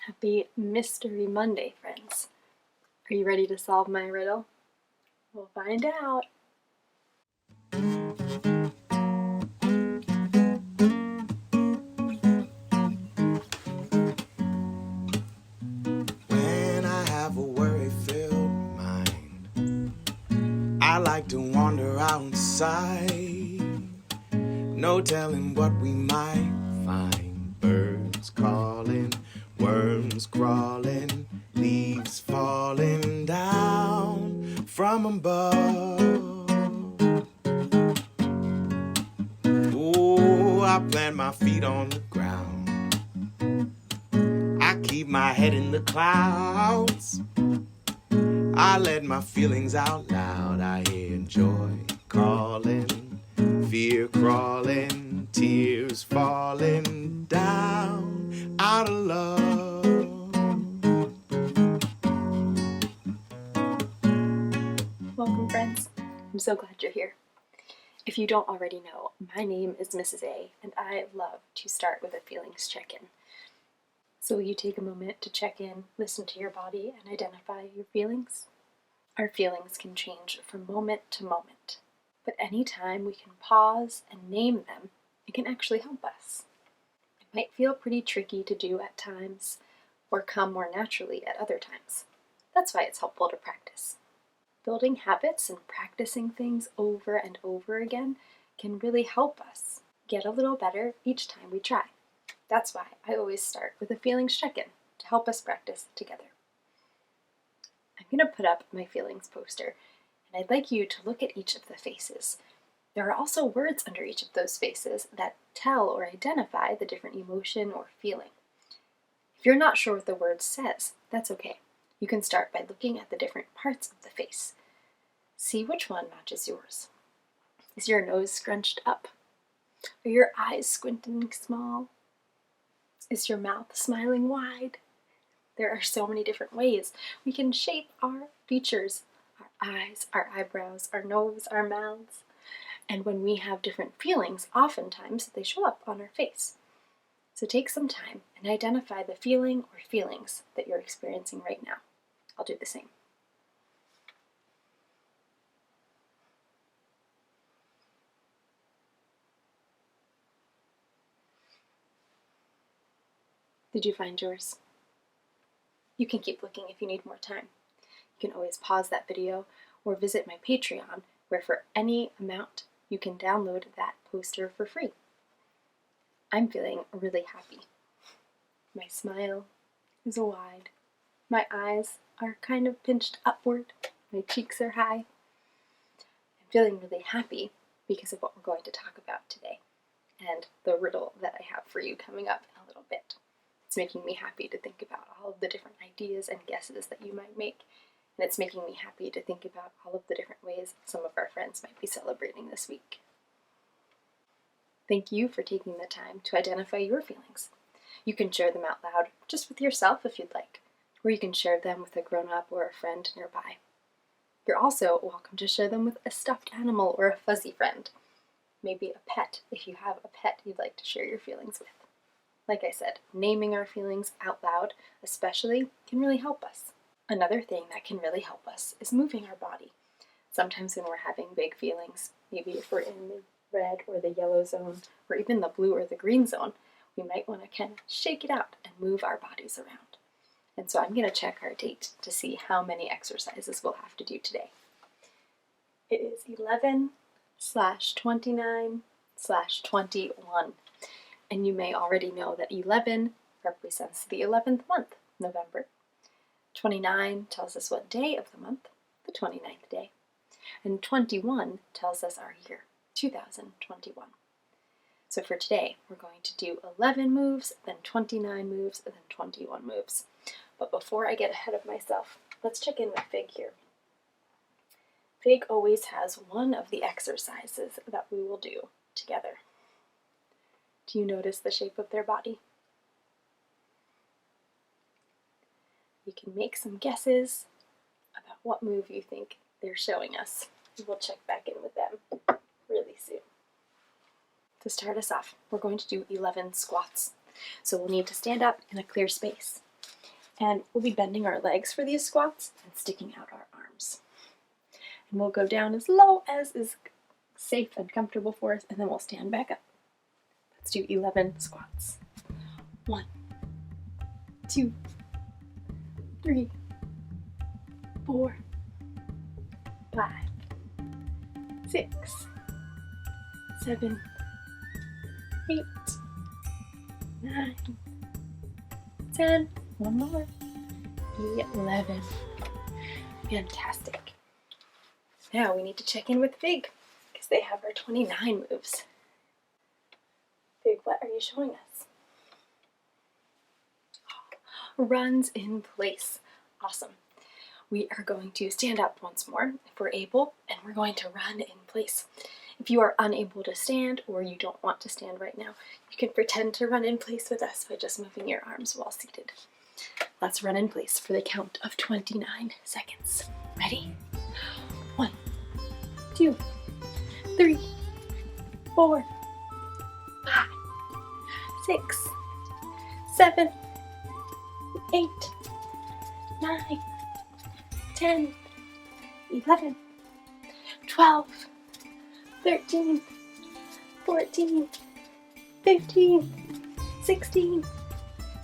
Happy Mystery Monday, friends. Are you ready to solve my riddle? We'll find out. When I have a worry-filled mind, I like to wander outside. No telling what we might find. Birds calling, worms crawling, leaves falling down from above. Oh, I plant my feet on the ground. I keep my head in the clouds. I let my feelings out loud. I hear joy calling, fear crawling, tears falling down out of love. Welcome, friends. I'm so glad you're here. If you don't already know, my name is Mrs. A, and I love to start with a feelings check-in. So will you take a moment to check in, listen to your body, and identify your feelings? Our feelings can change from moment to moment, but anytime we can pause and name them, it can actually help us. It might feel pretty tricky to do at times, or come more naturally at other times. That's why it's helpful to practice. Building habits and practicing things over and over again can really help us get a little better each time we try. That's why I always start with a feelings check-in to help us practice together. I'm going to put up my feelings poster, and I'd like you to look at each of the faces. There are also words under each of those faces that tell or identify the different emotion or feeling. If you're not sure what the word says, that's okay. You can start by looking at the different parts of the face. See which one matches yours. Is your nose scrunched up? Are your eyes squinting small? Is your mouth smiling wide? There are so many different ways we can shape our features, our eyes, our eyebrows, our nose, our mouths. And when we have different feelings, oftentimes they show up on our face. So take some time and identify the feeling or feelings that you're experiencing right now. I'll do the same. Did you find yours? You can keep looking if you need more time. You can always pause that video or visit my Patreon, where for any amount you can download that poster for free. I'm feeling really happy. My smile is wide. My eyes are kind of pinched upward. My cheeks are high. I'm feeling really happy because of what we're going to talk about today and the riddle that I have for you coming up in a little bit. It's making me happy to think about all of the different ideas and guesses that you might make, and it's making me happy to think about all of the different ways some of our friends might be celebrating this week. Thank you for taking the time to identify your feelings. You can share them out loud just with yourself if you'd like, or you can share them with a grown-up or a friend nearby. You're also welcome to share them with a stuffed animal or a fuzzy friend. Maybe a pet if you have a pet you'd like to share your feelings with. Like I said, naming our feelings out loud, especially, can really help us. Another thing that can really help us is moving our body. Sometimes when we're having big feelings, maybe if we're in the red or the yellow zone, or even the blue or the green zone, we might want to kind of shake it out and move our bodies around. And so I'm going to check our date to see how many exercises we'll have to do today. It is 11/29/21. And you may already know that 11 represents the 11th month, November. 29 tells us what day of the month, the 29th day. And 21 tells us our year, 2021. So for today, we're going to do 11 moves, then 29 moves, and then 21 moves. But before I get ahead of myself, let's check in with Fig here. Fig always has one of the exercises that we will do together. Do you notice the shape of their body? You can make some guesses about what move you think they're showing us. We'll check back in with them really soon. To start us off, we're going to do 11 squats. So we'll need to stand up in a clear space. And we'll be bending our legs for these squats and sticking out our arms. And we'll go down as low as is safe and comfortable for us, and then we'll stand back up. Let's do 11 squats. 1, 2, 3, 4, 5, 6, 7, 8, 9, 10. One more. 11. Fantastic. Now we need to check in with Fig because they have our 29 moves. Fig, what are you showing us? Runs in place. Awesome. We are going to stand up once more if we're able, and we're going to run in place. If you are unable to stand or you don't want to stand right now, you can pretend to run in place with us by just moving your arms while seated. Let's run in place for the count of 29 seconds. Ready? 1, 2, 3, 4, 5, 6, 7, 8, 9, 10, 11, 12, 13, 14, 15, 16,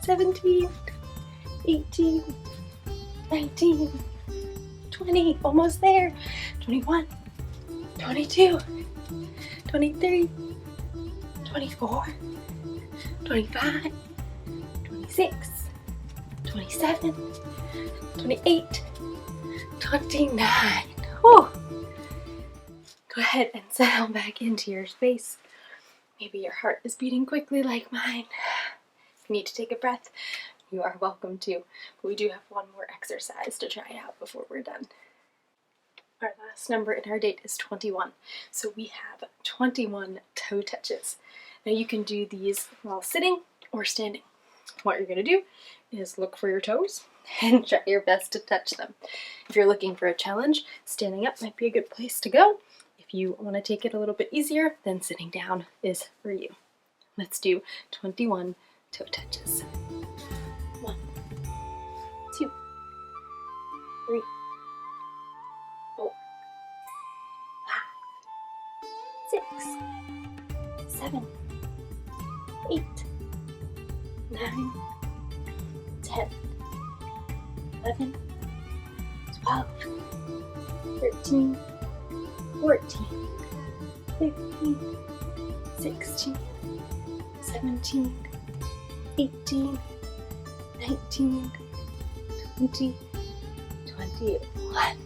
17, 18, 19, 20, almost there, 21, 22, 23, 24, 25, 26, 27, 28, 29. Whew. Go ahead and settle back into your space. Maybe your heart is beating quickly like mine. If you need to take a breath, you are welcome to. But we do have one more exercise to try out before we're done. Our last number in our date is 21. So we have 21 toe touches. Now you can do these while sitting or standing. What you're going to do is look for your toes and try your best to touch them. If you're looking for a challenge, standing up might be a good place to go. If you want to take it a little bit easier, then sitting down is for you. Let's do 21 toe touches. 1, 2, 3, 4, 5, 6, 7, 8, 9, 10, 11, 12, 13, 14, 15, 16, 17, 18, 19, 20, 21.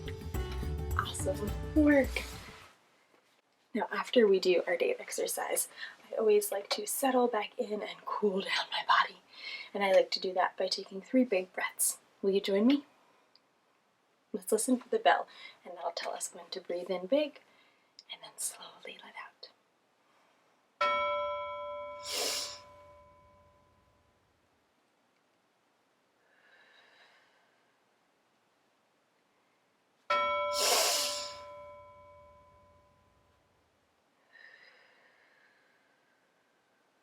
Awesome work. Now, after we do our date exercise, I always like to settle back in and cool down my body. And I like to do that by taking 3 big breaths. Will you join me? Let's listen for the bell, and that'll tell us when to breathe in big and then slowly let out.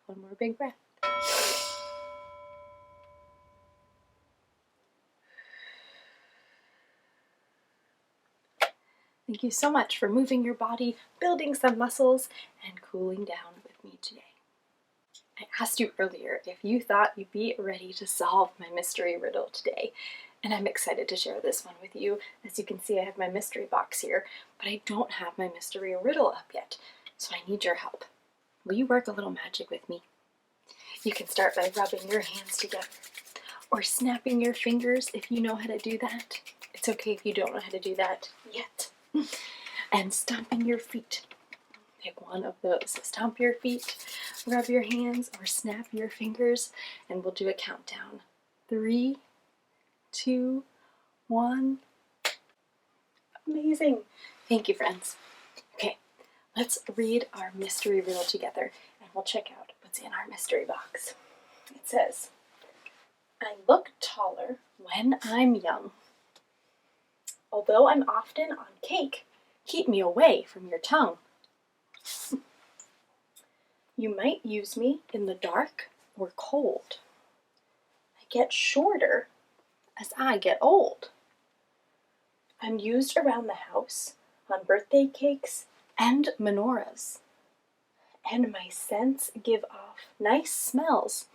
One more big breath. Thank you so much for moving your body, building some muscles, and cooling down with me today. I asked you earlier if you thought you'd be ready to solve my mystery riddle today, and I'm excited to share this one with you. As you can see, I have my mystery box here, but I don't have my mystery riddle up yet, so I need your help. Will you work a little magic with me? You can start by rubbing your hands together, or snapping your fingers if you know how to do that. It's okay if you don't know how to do that yet. And stomping your feet. Pick one of those. Stomp your feet, rub your hands, or snap your fingers, and we'll do a countdown. 3, 2, 1. Amazing. Thank you, friends. Okay, let's read our mystery riddle together, and we'll check out what's in our mystery box. It says, I look taller when I'm young. Although I'm often on cake, keep me away from your tongue. You might use me in the dark or cold. I get shorter as I get old. I'm used around the house, on birthday cakes and menorahs. And my scents give off nice smells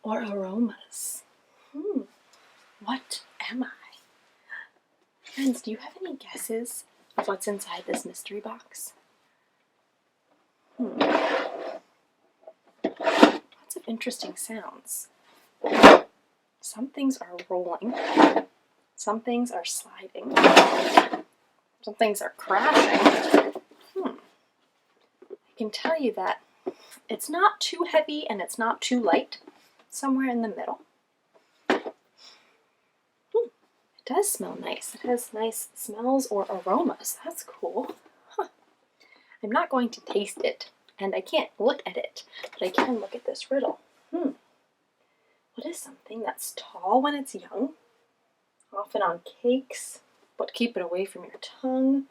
or aromas. What am I? Friends, do you have any guesses of what's inside this mystery box? Lots of interesting sounds. Some things are rolling. Some things are sliding. Some things are crashing. I can tell you that it's not too heavy and it's not too light. Somewhere in the middle. It does smell nice. It has nice smells or aromas. That's cool. I'm not going to taste it, and I can't look at it, but I can look at this riddle. What is something that's tall when it's young, often on cakes, but keep it away from your tongue?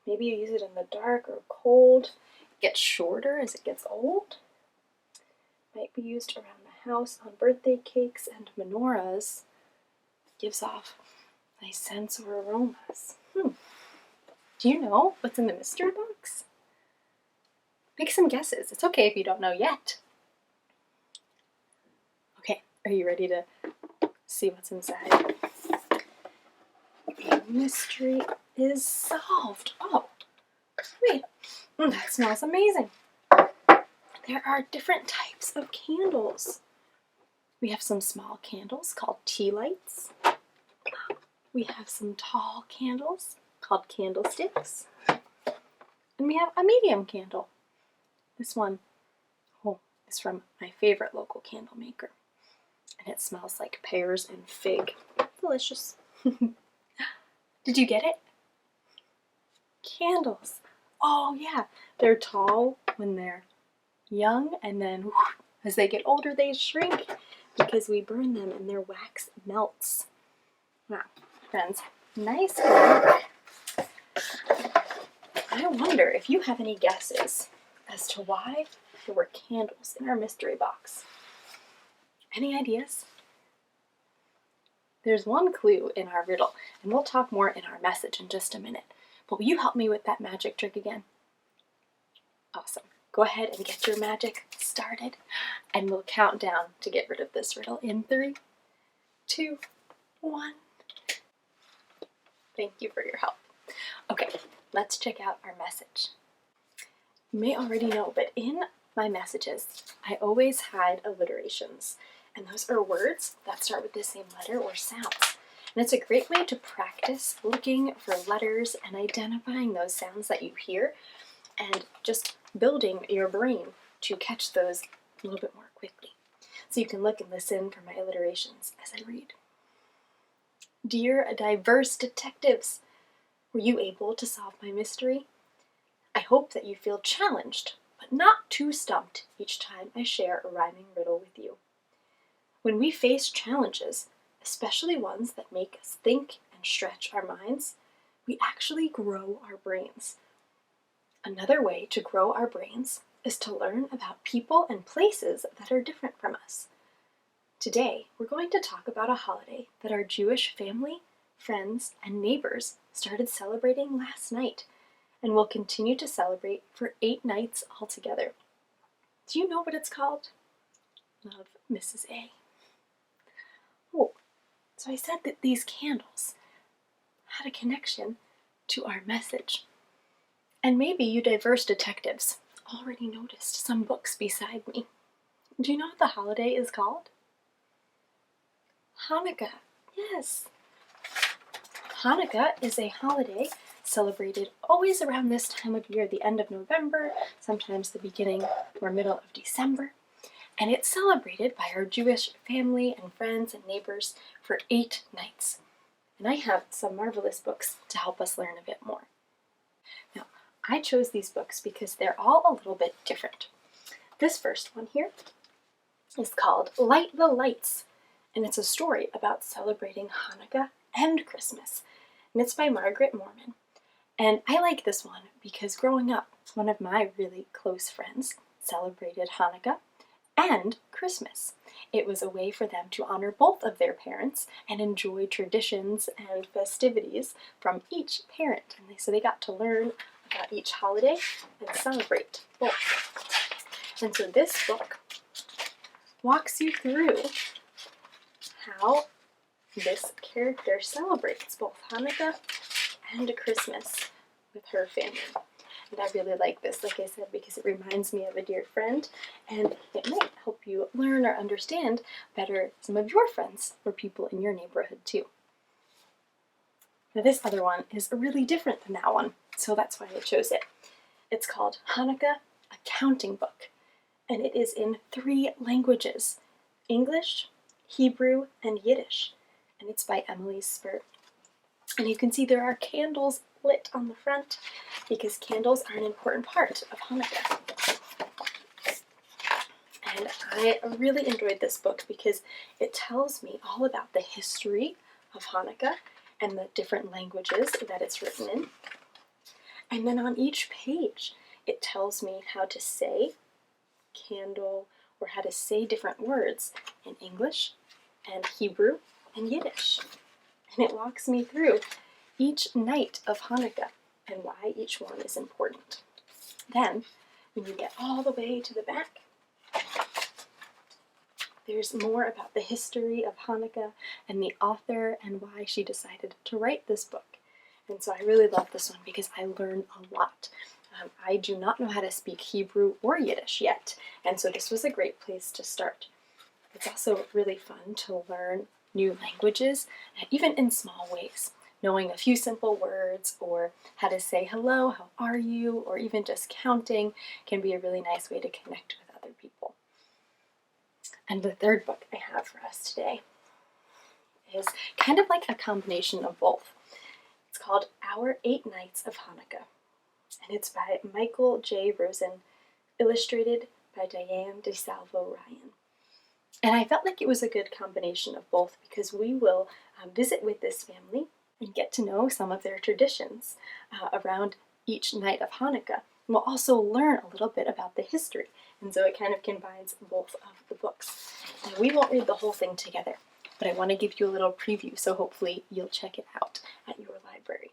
Maybe you use it in the dark or cold. It gets shorter as it gets old. Might be used around the house on birthday cakes and menorahs. Gives off nice scents or aromas. Do you know what's in the mystery box? Make some guesses. It's okay if you don't know yet. Okay, are you ready to see what's inside? The mystery is solved. Oh, wait. That smells amazing. There are different types of candles. We have some small candles called tea lights. We have some tall candles called candlesticks. And we have a medium candle. This one is from my favorite local candle maker. And it smells like pears and fig. Delicious. Did you get it? Candles. Oh yeah, they're tall when they're young, and then as they get older they shrink because we burn them and their wax melts. Wow, friends, nice work. I wonder if you have any guesses as to why there were candles in our mystery box. Any ideas? There's one clue in our riddle, and we'll talk more in our message in just a minute. But will you help me with that magic trick again? Awesome. Go ahead and get your magic started, and we'll count down to get rid of this riddle in 3, 2, 1. Thank you for your help. Okay, let's check out our message. You may already know, but in my messages, I always hide alliterations. And those are words that start with the same letter or sound. And it's a great way to practice looking for letters and identifying those sounds that you hear and just building your brain to catch those a little bit more quickly. So you can look and listen for my alliterations as I read. Dear diverse detectives, were you able to solve my mystery? I hope that you feel challenged, but not too stumped each time I share a rhyming riddle with you. When we face challenges, especially ones that make us think and stretch our minds, we actually grow our brains. Another way to grow our brains is to learn about people and places that are different from us. Today, we're going to talk about a holiday that our Jewish family, friends, and neighbors started celebrating last night and will continue to celebrate for 8 nights altogether. Do you know what it's called? Love, Mrs. A. Oh, so I said that these candles had a connection to our message. And maybe you diverse detectives already noticed some books beside me. Do you know what the holiday is called? Hanukkah. Yes. Hanukkah is a holiday celebrated always around this time of year, the end of November, sometimes the beginning or middle of December. And it's celebrated by our Jewish family and friends and neighbors for 8 nights. And I have some marvelous books to help us learn a bit more. Now, I chose these books because they're all a little bit different. This first one here is called Light the Lights, and it's a story about celebrating Hanukkah and Christmas. And it's by Margaret Morman. And I like this one because growing up, one of my really close friends celebrated Hanukkah and Christmas. It was a way for them to honor both of their parents and enjoy traditions and festivities from each parent. And so they got to learn about each holiday and celebrate both. And so this book walks you through how this character celebrates both Hanukkah and Christmas with her family. And I really like this, like I said, because it reminds me of a dear friend, and it might help you learn or understand better some of your friends or people in your neighborhood too. Now this other one is really different than that one, so that's why I chose it. It's called Hanukkah, a Counting Book, and it is in 3 languages, English, Hebrew, and Yiddish, and it's by Emily Spurt. And you can see there are candles lit on the front because candles are an important part of Hanukkah. And I really enjoyed this book because it tells me all about the history of Hanukkah and the different languages that it's written in. And then on each page, it tells me how to say candle or how to say different words in English and Hebrew and Yiddish. And it walks me through each night of Hanukkah and why each one is important. Then, when you get all the way to the back, there's more about the history of Hanukkah and the author and why she decided to write this book. And so I really love this one because I learn a lot. I do not know how to speak Hebrew or Yiddish yet, and so this was a great place to start. It's also really fun to learn new languages, even in small ways. Knowing a few simple words or how to say hello, how are you, or even just counting can be a really nice way to connect with other people. And the third book I have for us today is kind of like a combination of both. It's called Our 8 Nights of Hanukkah, and it's by Michael J. Rosen, illustrated by Diane DeSalvo Ryan. And I felt like it was a good combination of both because we will visit with this family and get to know some of their traditions around each night of Hanukkah. And we'll also learn a little bit about the history, and so it kind of combines both of the books. Now, we won't read the whole thing together, but I want to give you a little preview, so hopefully you'll check it out at your library.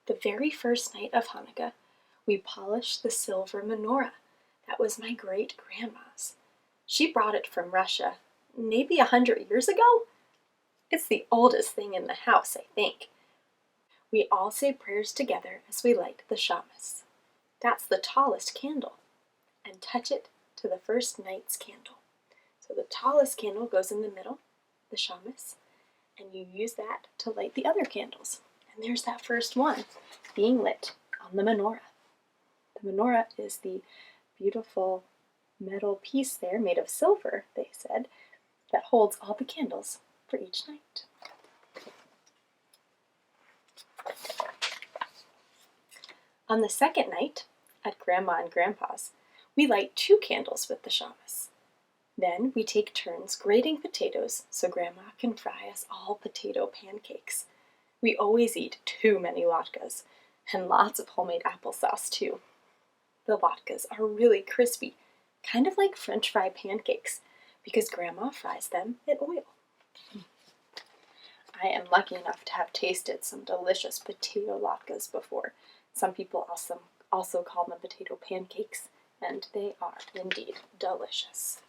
The very first night of Hanukkah, we polished the silver menorah. That was my great-grandma's. She brought it from Russia, maybe 100 years ago. It's the oldest thing in the house, I think. We all say prayers together as we light the shamas. That's the tallest candle, and touch it to the first night's candle. So the tallest candle goes in the middle, the shamas, and you use that to light the other candles. And there's that first one being lit on the menorah. The menorah is the beautiful metal piece there made of silver, they said, that holds all the candles for each night. On the second night, at Grandma and Grandpa's, we light 2 candles with the shamas. Then we take turns grating potatoes so Grandma can fry us all potato pancakes. We always eat too many latkes, and lots of homemade applesauce too. The latkes are really crispy, kind of like French fry pancakes, because Grandma fries them in oil. I am lucky enough to have tasted some delicious potato latkes before. Some people also call them potato pancakes, and they are indeed delicious.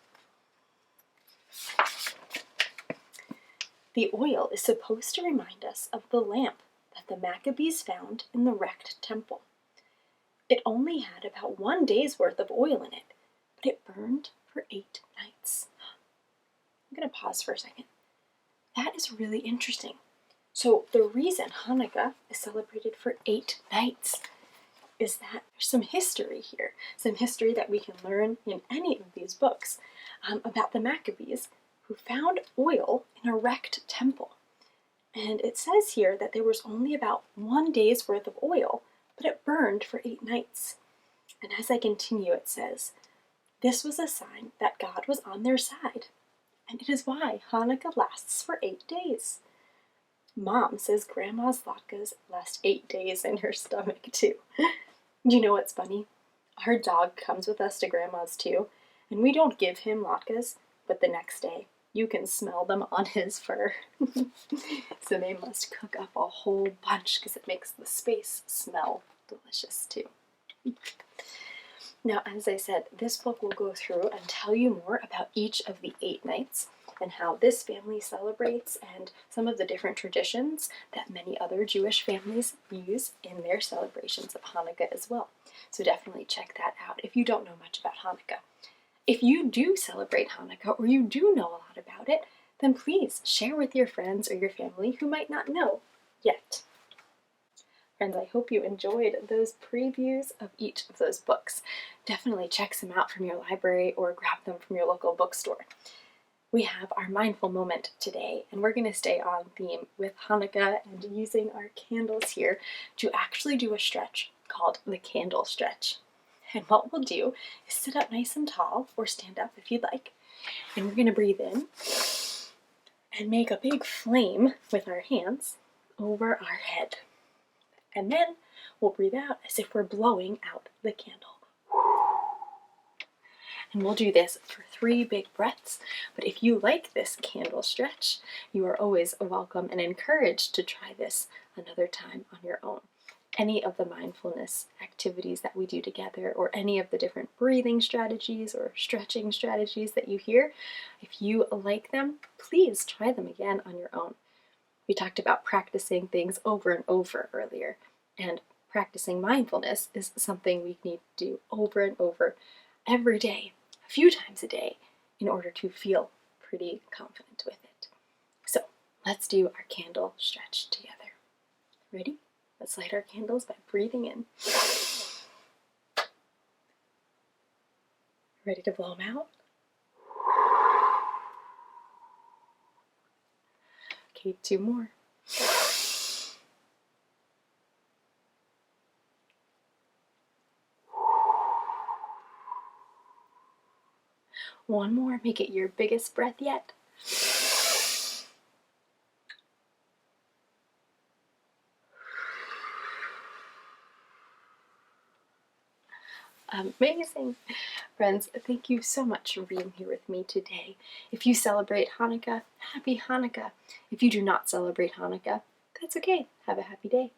The oil is supposed to remind us of the lamp that the Maccabees found in the wrecked temple. It only had about 1 day's worth of oil in it, but it burned for 8 nights. I'm going to pause for a second. That is really interesting. So the reason Hanukkah is celebrated for 8 nights is that there's some history here, some history that we can learn in any of these books about the Maccabees who found oil in a wrecked temple. And it says here that there was only about 1 day's worth of oil, but it burned for 8 nights. And as I continue, it says, this was a sign that God was on their side, and it is why Hanukkah lasts for 8 days. Mom says Grandma's latkes last 8 days in her stomach, too. You know what's funny? Our dog comes with us to Grandma's too, and we don't give him latkes, but the next day you can smell them on his fur. So they must cook up a whole bunch because it makes the space smell delicious too. Now, as I said, this book will go through and tell you more about each of the 8 nights and how this family celebrates and some of the different traditions that many other Jewish families use in their celebrations of Hanukkah as well. So definitely check that out if you don't know much about Hanukkah. If you do celebrate Hanukkah or you do know a lot about it, then please share with your friends or your family who might not know yet. Friends, I hope you enjoyed those previews of each of those books. Definitely check some out from your library or grab them from your local bookstore. We have our mindful moment today, and we're going to stay on theme with Hanukkah and using our candles here to actually do a stretch called the candle stretch. And what we'll do is sit up nice and tall, or stand up if you'd like, and we're going to breathe in and make a big flame with our hands over our head. And then we'll breathe out as if we're blowing out the candle. And we'll do this for 3 big breaths. But if you like this candle stretch, you are always welcome and encouraged to try this another time on your own. Any of the mindfulness activities that we do together, or any of the different breathing strategies or stretching strategies that you hear, if you like them, please try them again on your own. We talked about practicing things over and over earlier, and practicing mindfulness is something we need to do over and over every day, a few times a day, in order to feel pretty confident with it. So let's do our candle stretch together. Ready? Let's light our candles by breathing in. Ready to blow them out? Okay, 2 more. One more, make it your biggest breath yet. Amazing! Friends, thank you so much for being here with me today. If you celebrate Hanukkah, happy Hanukkah. If you do not celebrate Hanukkah, that's okay. Have a happy day.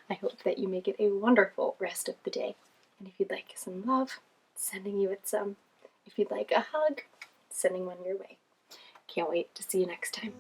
I hope that you make it a wonderful rest of the day. And if you'd like some love, sending you it some. If you'd like a hug, sending one your way. Can't wait to see you next time.